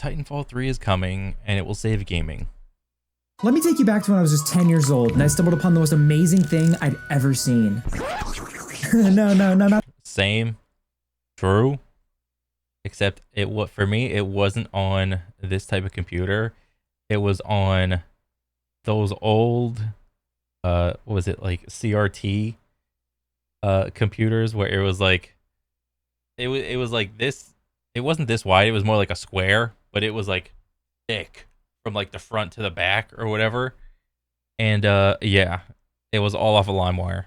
Titanfall 3 is coming, and it will save gaming. Let me take you back to when I was just 10 years old, and I stumbled upon the most amazing thing I'd ever seen. No. Same. True. Except for me, it wasn't on this type of computer. It was on those old, what was it, like CRT computers, where it was like, it was like this. It wasn't this wide. It was more like a square, but it was like thick from like the front to the back or whatever. And yeah, it was all off of LimeWire.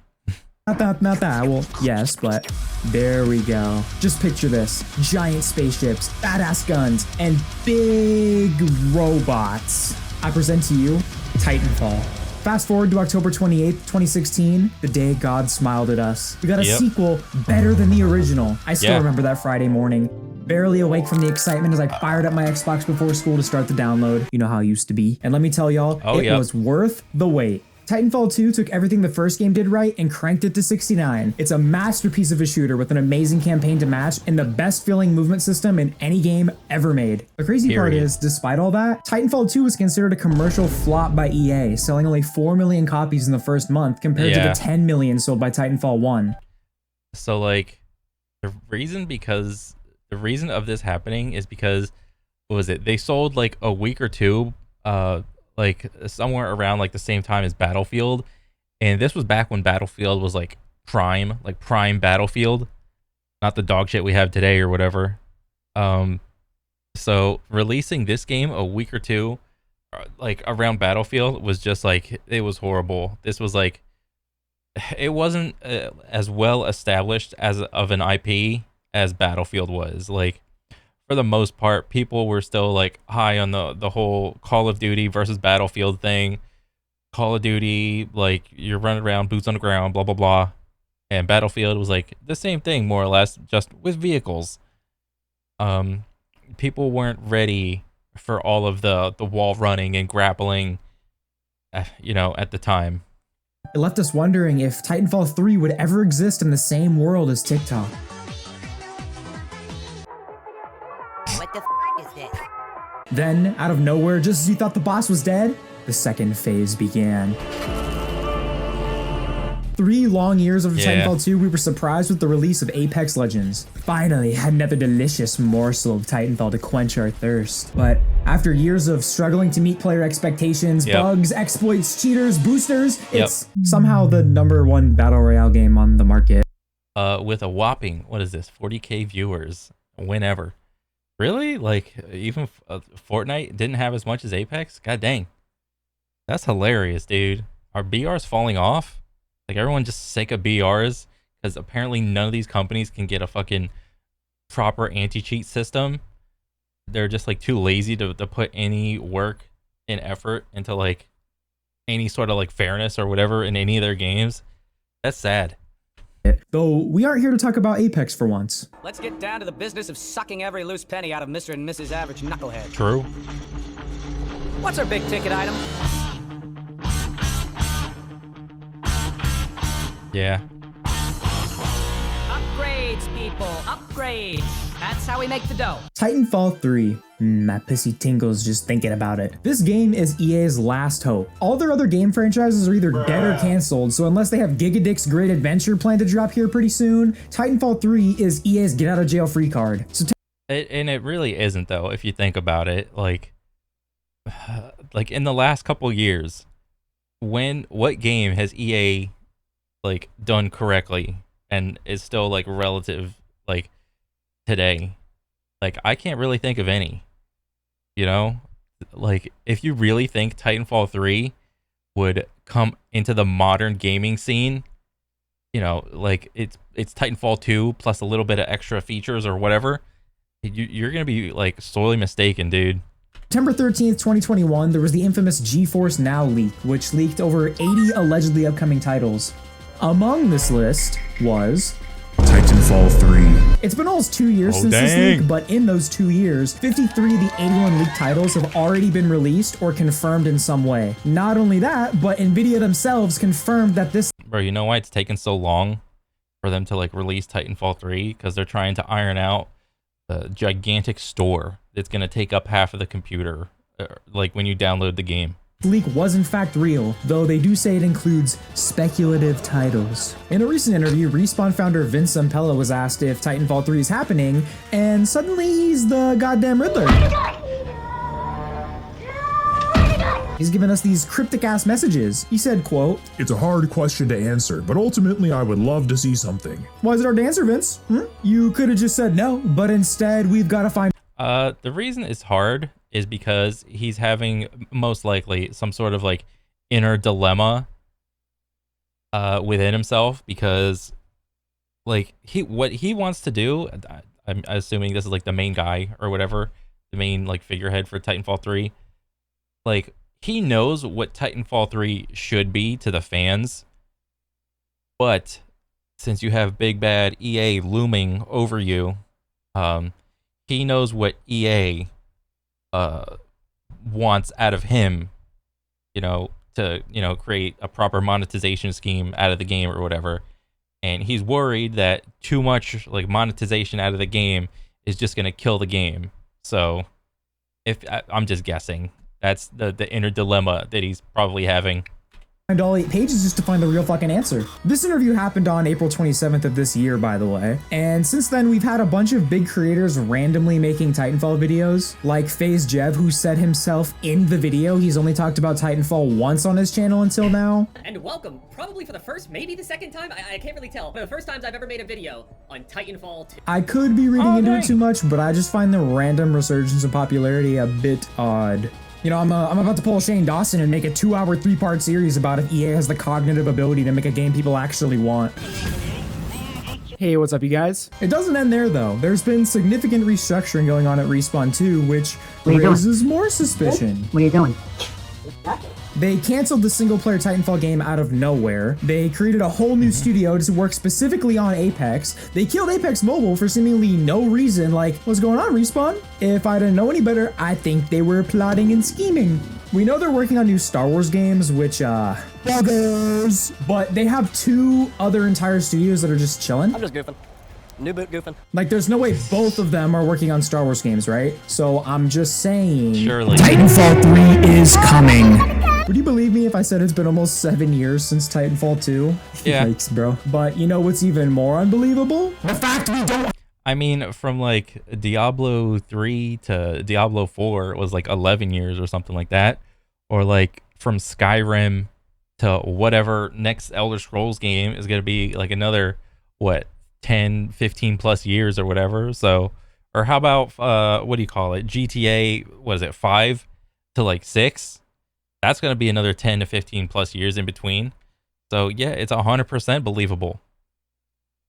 Not that. Well, yes, but there we go. Just picture this. Giant spaceships, badass guns, and big robots. I present to you Titanfall. Fast forward to October 28th, 2016, the day God smiled at us. We got a sequel better than the original. I still remember that Friday morning. Barely awake from the excitement as I fired up my Xbox before school to start the download. You know how it used to be. And let me tell y'all, it was worth the wait. Titanfall 2 took everything the first game did right and cranked it to 69. It's a masterpiece of a shooter with an amazing campaign to match and the best feeling movement system in any game ever made. The crazy part is, despite all that, Titanfall 2 was considered a commercial flop by EA, selling only 4 million copies in the first month compared to the 10 million sold by Titanfall 1. So like, the reason of this happening is because, what was it? They sold like a week or two, like somewhere around like the same time as Battlefield, and this was back when Battlefield was like prime Battlefield, not the dog shit we have today or whatever. So releasing this game a week or two like around Battlefield was just like, it was horrible. This was like, it wasn't as well established as of an IP as Battlefield was. Like, for the most part, people were still like high on the whole Call of Duty versus Battlefield thing. Call of Duty, like, you're running around, boots on the ground, blah blah blah, and Battlefield was like the same thing, more or less, just with vehicles. People weren't ready for all of the wall running and grappling, you know, at the time. It left us wondering if Titanfall 3 would ever exist in the same world as TikTok. What the is this? Then, out of nowhere, just as you thought the boss was dead, the second phase began. 3 long years of Titanfall 2, we were surprised with the release of Apex Legends. Finally, had another delicious morsel of Titanfall to quench our thirst. But after years of struggling to meet player expectations, bugs, exploits, cheaters, boosters, it's somehow the #1 Battle Royale game on the market. With a whopping, what is this, 40k viewers, whenever. Really? Like, even Fortnite didn't have as much as Apex? God dang. That's hilarious, dude. Are BRs falling off? Like, everyone just sick of BRs? Because apparently none of these companies can get a fucking proper anti-cheat system. They're just, like, too lazy to put any work and effort into, like, any sort of, like, fairness or whatever in any of their games. That's sad. Though we aren't here to talk about Apex for once. Let's get down to the business of sucking every loose penny out of Mr. and Mrs. Average Knucklehead. True. What's our big ticket item? Yeah. Upgrades, people, upgrades. That's how we make the dough. Titanfall 3. My pussy tingles just thinking about it. This game is EA's last hope. All their other game franchises are either dead or canceled, so unless they have Gigadick's Great Adventure planned to drop here pretty soon, Titanfall 3 is EA's get out of jail free card. So and it really isn't, though, if you think about it. Like in the last couple years, what game has EA like done correctly and is still like relative like today? Like, I can't really think of any. You know, like, if you really think Titanfall 3 would come into the modern gaming scene, you know, like it's Titanfall 2 plus a little bit of extra features or whatever, you're gonna be like sorely mistaken, dude. September 13th, 2021, there was the infamous GeForce Now leak, which leaked over 80 allegedly upcoming titles. Among this list was Titanfall 3. It's been almost 2 years since this leak, but in those 2 years, 53 of the 81 leaked titles have already been released or confirmed in some way. Not only that, but Nvidia themselves confirmed that this— Bro, you know why it's taken so long for them to like release Titanfall 3? Because they're trying to iron out the gigantic store it's gonna take up half of the computer, like when you download the game. The leak was in fact real, though they do say it includes speculative titles. In a recent interview, Respawn founder Vince Zampella was asked if Titanfall 3 is happening, and suddenly he's the goddamn Riddler. He's given us these cryptic ass messages. He said, quote, "It's a hard question to answer, but ultimately I would love to see something." "Why is it hard to answer, Vince? You could have just said no, but instead we've got to find..." The reason it's hard is because he's having most likely some sort of like inner dilemma within himself, because like what he wants to do, I'm assuming this is like the main guy or whatever, the main like figurehead for Titanfall 3. Like he knows what Titanfall 3 should be to the fans, but since you have big bad EA looming over you, he knows what EA wants out of him, to create a proper monetization scheme out of the game or whatever, and he's worried that too much like monetization out of the game is just gonna kill the game. So if I'm just guessing, that's the inner dilemma that he's probably having. Find all 8 pages just to find the real fucking answer. This interview happened on April 27th of this year, by the way. And since then, we've had a bunch of big creators randomly making Titanfall videos, like FaZe Jev, who said himself in the video he's only talked about Titanfall once on his channel until now. And welcome, probably for the first, maybe the second time, I can't really tell, but the first times I've ever made a video on Titanfall 2. I could be reading into it too much, but I just find the random resurgence of popularity a bit odd. I'm about to pull Shane Dawson and make a 2-hour 3-part series about if EA has the cognitive ability to make a game people actually want. Hey, what's up, you guys? It doesn't end there, though. There's been significant restructuring going on at Respawn 2, which raises more suspicion. What are you doing? They canceled the single-player Titanfall game out of nowhere. They created a whole new studio to work specifically on Apex. They killed Apex Mobile for seemingly no reason, like, what's going on, Respawn? If I didn't know any better, I think they were plotting and scheming. We know they're working on new Star Wars games, which, buggers! But they have 2 other entire studios that are just chilling. I'm just goofing. New boot goofing. Like, there's no way both of them are working on Star Wars games, right? So I'm just saying... Surely. Titanfall 3 is coming. Would you believe me if I said it's been almost 7 years since Titanfall 2? Yeah. Yikes, bro. But you know what's even more unbelievable? The fact we don't... I mean, from like Diablo 3 to Diablo 4, it was like 11 years or something like that. Or like from Skyrim to whatever next Elder Scrolls game is going to be like another, 10, 15 plus years or whatever. So, or how about, what do you call it? GTA, 5 to like 6? That's going to be another 10 to 15 plus years in between. So yeah, it's 100% believable.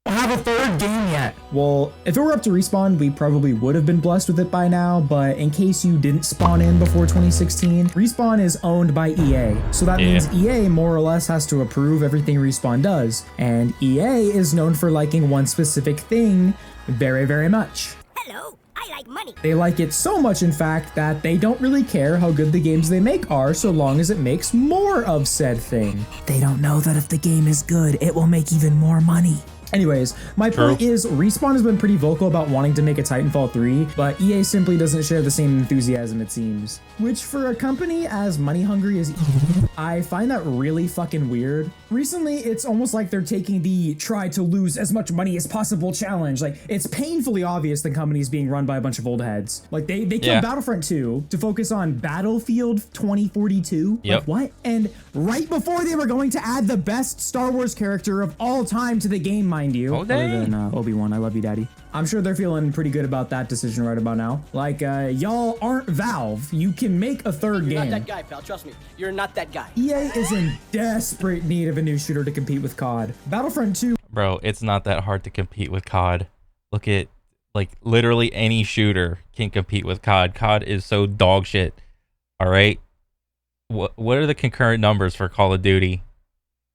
Have a third game yet. Well, if it were up to Respawn, we probably would have been blessed with it by now, but in case you didn't spawn in before 2016, Respawn is owned by EA. So that means EA more or less has to approve everything Respawn does. And EA is known for liking one specific thing very, very much. Hello, I like money. They like it so much, in fact, that they don't really care how good the games they make are so long as it makes more of said thing. They don't know that if the game is good, it will make even more money. Anyways, my point is, Respawn has been pretty vocal about wanting to make a Titanfall 3, but EA simply doesn't share the same enthusiasm, it seems. Which, for a company as money-hungry as EA, I find that really fucking weird. Recently, it's almost like they're taking the try to lose as much money as possible challenge. Like, it's painfully obvious the company's being run by a bunch of old heads. Like, they killed Battlefront 2 to focus on Battlefield 2042. Yep. Like, what? And right before they were going to add the best Star Wars character of all time to the game, mind you. Oh, dang. Other than Obi-Wan. I love you, Daddy. I'm sure they're feeling pretty good about that decision right about now. Like, y'all aren't Valve. You can make a third game. You're not that guy, pal. Trust me. You're not that guy. EA is in desperate need of a new shooter to compete with COD. Battlefront 2. Bro, it's not that hard to compete with COD. Look at, like, literally any shooter can compete with COD. COD is so dog shit. All right? What are the concurrent numbers for Call of Duty?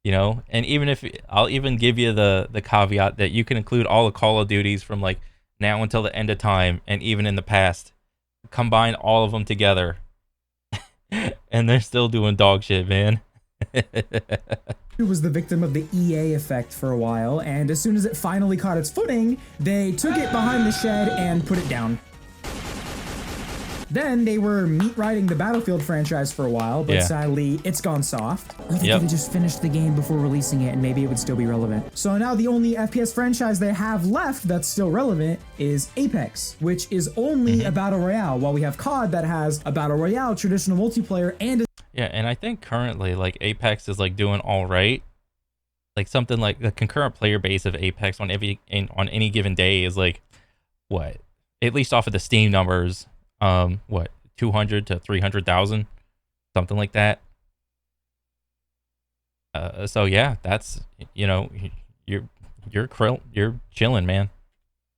And even if I'll even give you the caveat that you can include all the Call of Duties from like now until the end of time, and even in the past, combine all of them together, and they're still doing dog shit, man. It was the victim of the EA effect for a while, and as soon as it finally caught its footing, they took it behind the shed and put it down. Then they were meat riding the Battlefield franchise for a while, but Yeah. sadly, it's gone soft. Or they Yep. could have just finished the game before releasing it, and maybe it would still be relevant. So now the only FPS franchise they have left that's still relevant is Apex, which is only a Battle Royale, while we have COD that has a Battle Royale, traditional multiplayer, and a Yeah, and I think currently like Apex is like doing all right. Like something like the concurrent player base of Apex on on any given day is like what? At least off of the Steam numbers, what, 200 to 300,000, something like that. So yeah, that's, you know, you're chilling, man.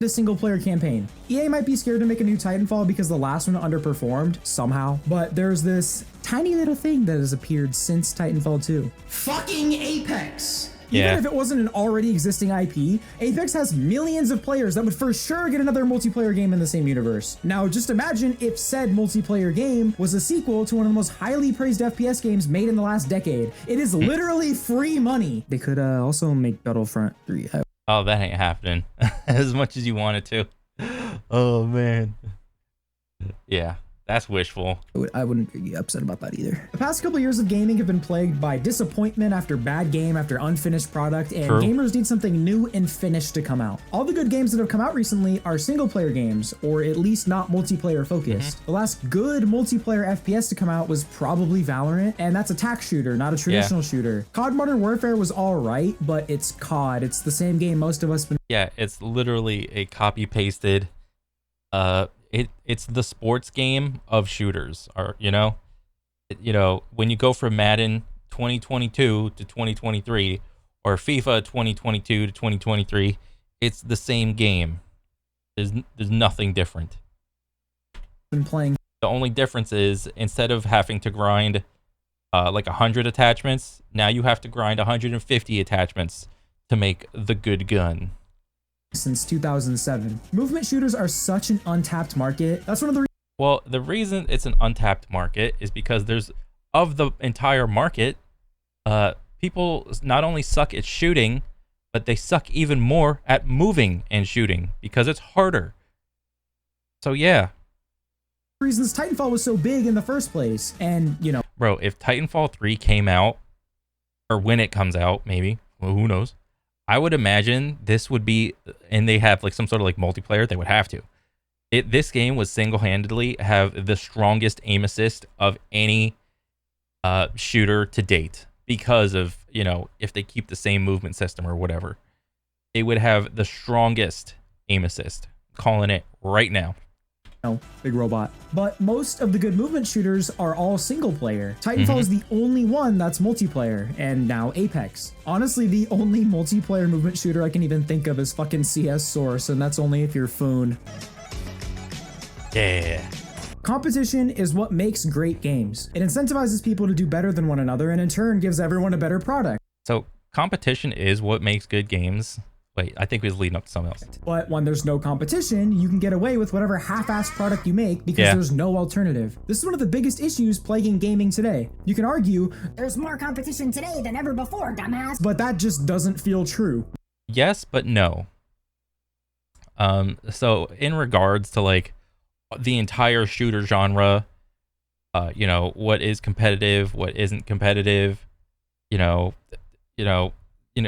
the single player campaign. EA might be scared to make a new Titanfall because the last one underperformed somehow, but there's this tiny little thing that has appeared since Titanfall 2. Fucking Apex! Yeah. Even if it wasn't an already existing IP, Apex has millions of players that would for sure get another multiplayer game in the same universe. Now, just imagine if said multiplayer game was a sequel to one of the most highly praised FPS games made in the last decade. It is literally free money. They could also make Battlefront 3. Oh, that ain't happening as much as you want it to. Oh, man. Yeah, that's wishful. I wouldn't be upset about that either. The past couple years of gaming have been plagued by disappointment after bad game after unfinished product, and True. gamers need something new and finished to come out. All the good games that have come out recently are single player games, or at least not multiplayer focused. The last good multiplayer FPS to come out was probably Valorant, and that's a tac shooter, not a traditional shooter. COD Modern Warfare was alright, but it's COD. It's the same game most of us been Yeah, it's literally a copy pasted. It's the sports game of shooters, or you know, when you go from Madden 2022 to 2023 or FIFA 2022 to 2023, it's the same game. There's nothing different. playing. The only difference is instead of having to grind like 100 attachments, now you have to grind 150 attachments to make the good gun. Since 2007. Movement shooters are such an untapped market. That's one of the Well, the reason it's an untapped market is because there's, of the entire market, people not only suck at shooting, but they suck even more at moving and shooting because it's harder. So yeah. reasons Titanfall was so big in the first place. And, you know, Bro, if Titanfall 3 came out, or when it comes out, maybe, well, who knows? I would imagine this would be, and they have like some sort of like multiplayer, they would have to. This game would single-handedly have the strongest aim assist of any shooter to date because of, you know, if they keep the same movement system or whatever. They would have the strongest aim assist. Calling it right now. big robot. But most of the good movement shooters are all single player. Titanfall is the only one that's multiplayer, and now Apex. Honestly, the only multiplayer movement shooter I can even think of is fucking CS Source, and that's only if you're Foon. Yeah. Competition is what makes great games. It incentivizes people to do better than one another, and in turn gives everyone a better product. So competition is what makes good games. Wait, I think we was leading up to something else. But when there's no competition, you can get away with whatever half-assed product you make because there's no alternative. This is one of the biggest issues plaguing gaming today. You can argue, There's more competition today than ever before, dumbass. but that just doesn't feel true. Yes, but no. So in regards to like the entire shooter genre, you know, what is competitive, what isn't competitive, you know,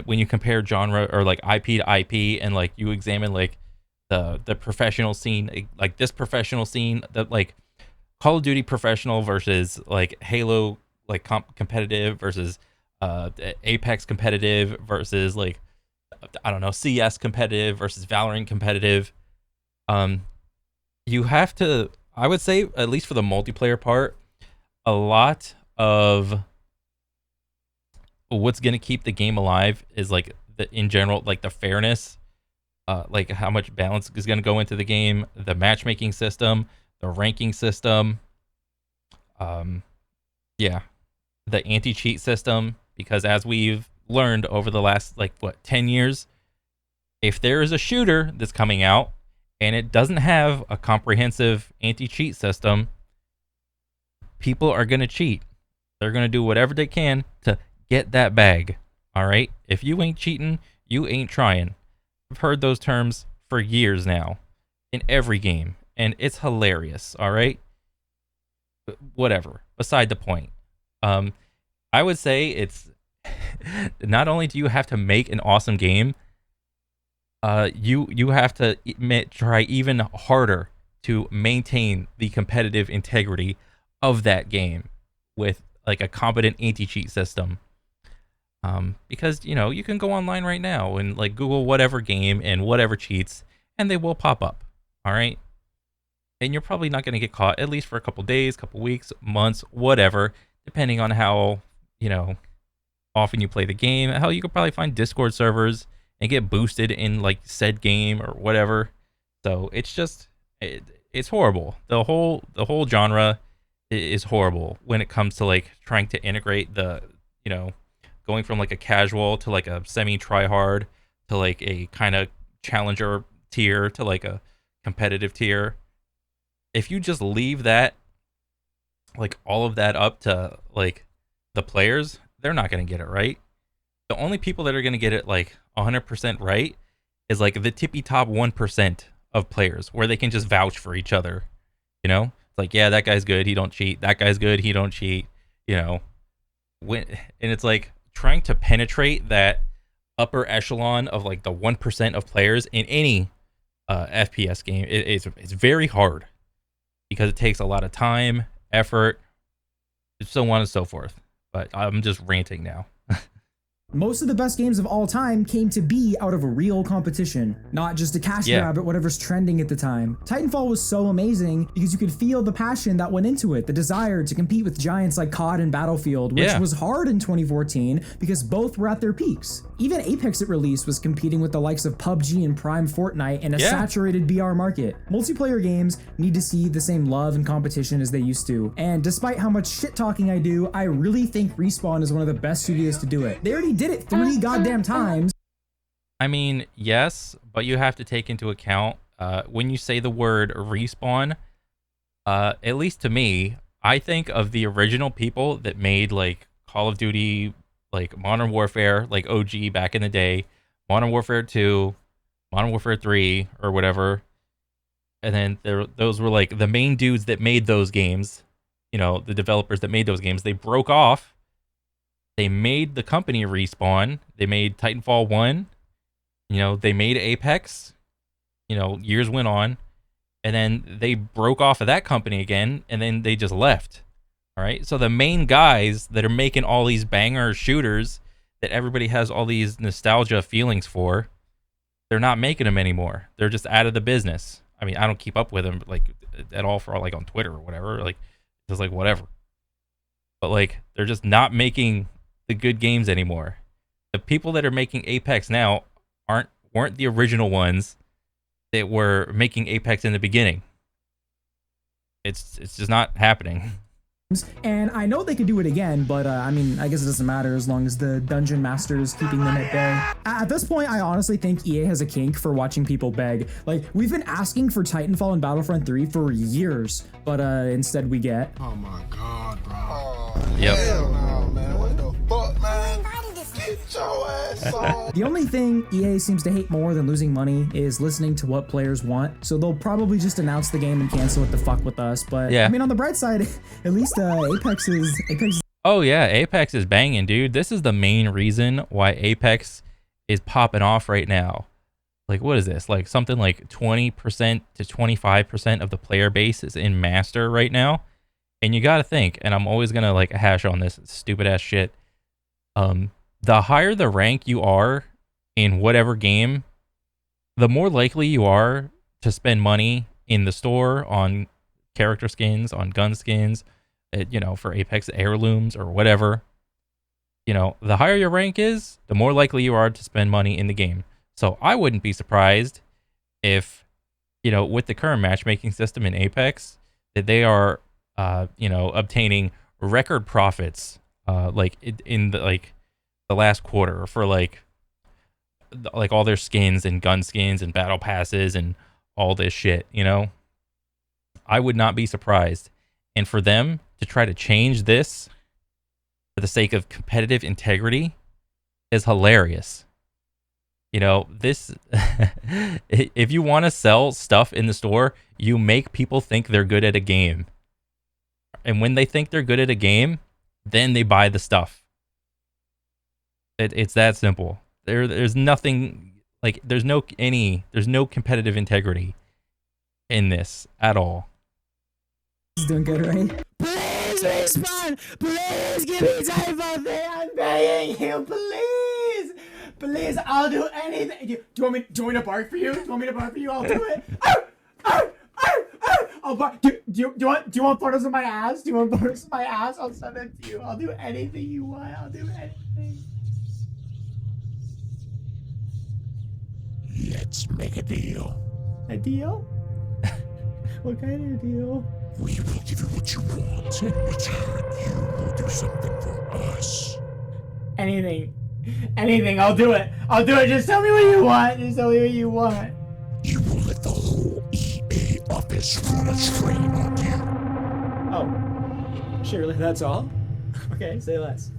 when you compare genre or like IP to IP and like you examine like the professional scene, like this professional scene, that like Call of Duty professional versus like Halo like competitive versus Apex competitive versus like I don't know, CS competitive versus Valorant competitive. You have to, I would say, at least for the multiplayer part, a lot of what's going to keep the game alive is like in general, like the fairness, like how much balance is going to go into the game, the matchmaking system, the ranking system. Yeah, the anti-cheat system, because as we've learned over the last, like, 10 years, if there is a shooter that's coming out and it doesn't have a comprehensive anti-cheat system, people are going to cheat. They're going to do whatever they can to get that bag. All right? If you ain't cheating, you ain't trying. I've heard those terms for years now in every game, and it's hilarious. All right? whatever. Beside the point. Um, I would say it's not only do you have to make an awesome game, you have to try even harder to maintain the competitive integrity of that game with like a competent anti-cheat system. Because you can go online right now and like Google whatever game and whatever cheats, and they will pop up. All right, and you're probably not going to get caught at least for a couple days, couple weeks, months, whatever, depending on how often you play the game. Hell, you could probably find Discord servers and get boosted in like said game or whatever. So it's just it's horrible. The whole genre is horrible when it comes to like trying to integrate the going from like a casual to like a semi try hard to like a kind of challenger tier to like a competitive tier. If you just leave that like all of that up to like the players, they're not going to get it right. The only people that are going to get it like 100% right is like the tippy top 1% of players where they can just vouch for each other. It's like, yeah, that guy's good, he don't cheat. That guy's good, he don't cheat. And it's like trying to penetrate that upper echelon of like the 1% of players in any FPS game. It's very hard because it takes a lot of time, effort, so on and so forth. But I'm just ranting now. Most of the best games of all time came to be out of a real competition, not just a cash grab at whatever's trending at the time. Titanfall was so amazing because you could feel the passion that went into it, the desire to compete with giants like COD and Battlefield, which was hard in 2014 because both were at their peaks. Even Apex at release was competing with the likes of PUBG and Prime Fortnite in a saturated BR market. Multiplayer games need to see the same love and competition as they used to, and despite how much shit talking I do, I really think Respawn is one of the best studios to do it. They already did it 3 goddamn times. I mean, yes, but you have to take into account when you say the word Respawn, at least to me, I think of the original people that made like Call of Duty, like Modern Warfare, like OG back in the day, Modern Warfare 2, Modern Warfare 3, or whatever. And then those were like the main dudes that made those games, the developers that made those games. They broke off. They made the company Respawn. They made Titanfall 1. They made Apex. Years went on. And then they broke off of that company again, and then they just left. All right? So the main guys that are making all these banger shooters that everybody has all these nostalgia feelings for, they're not making them anymore. They're just out of the business. I mean, I don't keep up with them like at all for like on Twitter or whatever. Like, just like whatever. But like, they're just not making the good games anymore. The people that are making Apex now weren't the original ones that were making Apex in the beginning. It's just not happening. And I know they could do it again, but I mean, I guess it doesn't matter as long as the dungeon master is keeping them at bay. At this point, I honestly think EA has a kink for watching people beg. Like, we've been asking for Titanfall and Battlefront 3 for years, but instead we get... Oh my god, bro. Yep. Hell no, man. What the fuck, man? Get your ass on. The only thing EA seems to hate more than losing money is listening to what players want, so they'll probably just announce the game and cancel it to fuck with us. But I mean, on the bright side, at least Apex is... Oh yeah, Apex is banging, dude. This is the main reason why Apex is popping off right now. Like, what is this? Like something like 20% to 25% of the player base is in Master right now. And you gotta think, and I'm always gonna like hash on this stupid ass shit. The higher the rank you are in whatever game, the more likely you are to spend money in the store on character skins, on gun skins, for Apex heirlooms or whatever. The higher your rank is, the more likely you are to spend money in the game. So I wouldn't be surprised if, with the current matchmaking system in Apex, that they are, obtaining record profits, in the last quarter for like all their skins and gun skins and battle passes and all this shit. I would not be surprised. And for them to try to change this for the sake of competitive integrity is hilarious. This if you want to sell stuff in the store, you make people think they're good at a game. And when they think they're good at a game, then they buy the stuff. It's that simple. There's nothing like there's no competitive integrity in this at all. He's doing good, right? Please respawn! Please give me Titanfall 3! I'm begging you, please! Please, I'll do anything. Do you want me to bark for you? Do you want me to bark for you? I'll do it. I'll bark. Do you want photos of my ass? Do you want photos of my ass? I'll send it to you. I'll do anything you want. I'll do anything. Let's make a deal. A deal? What kind of deal? We will give you what you want. In return, you will do something for us. Anything. Anything. I'll do it. I'll do it. Just tell me what you want. Just tell me what you want. You will let the whole EA office run a train on you. Oh. Surely that's all? Okay, say less.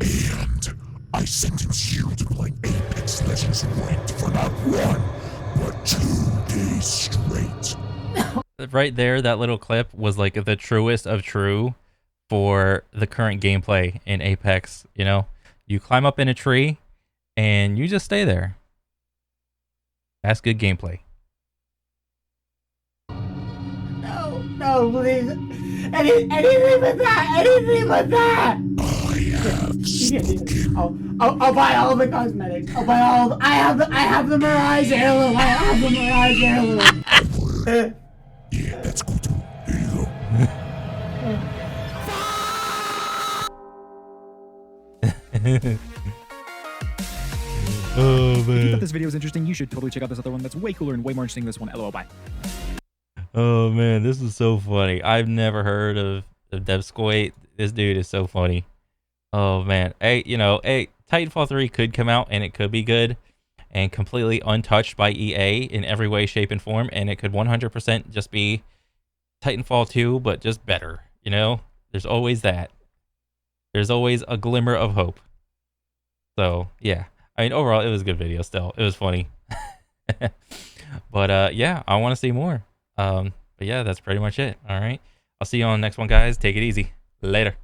And I sentence you to playing Apex Legends ranked for not 1, but 2 days straight. Right there, that little clip was like the truest of true for the current gameplay in Apex. You know, you climb up in a tree and you just stay there. That's good gameplay. No, please. Anything but that. Anything but that. I'll buy all the cosmetics. I'll buy all. I have the Mirage heirloom. I have the Mirage heirloom. Yeah, that's cool too. There you go. Oh If you man. thought this video was interesting, you should totally check out this other one that's way cooler and way more interesting than this one. LOL, bye. Oh man, this is so funny. I've never heard of Devscoit. This dude is so funny. Oh man. Hey, Titanfall 3 could come out and it could be good and completely untouched by EA in every way, shape, and form, and it could 100% just be Titanfall 2, but just better. You know? There's always that. There's always a glimmer of hope. So yeah. I mean, overall, it was a good video still. It was funny. But yeah, I want to see more. But yeah, that's pretty much it. All right. I'll see you on the next one, guys. Take it easy. Later.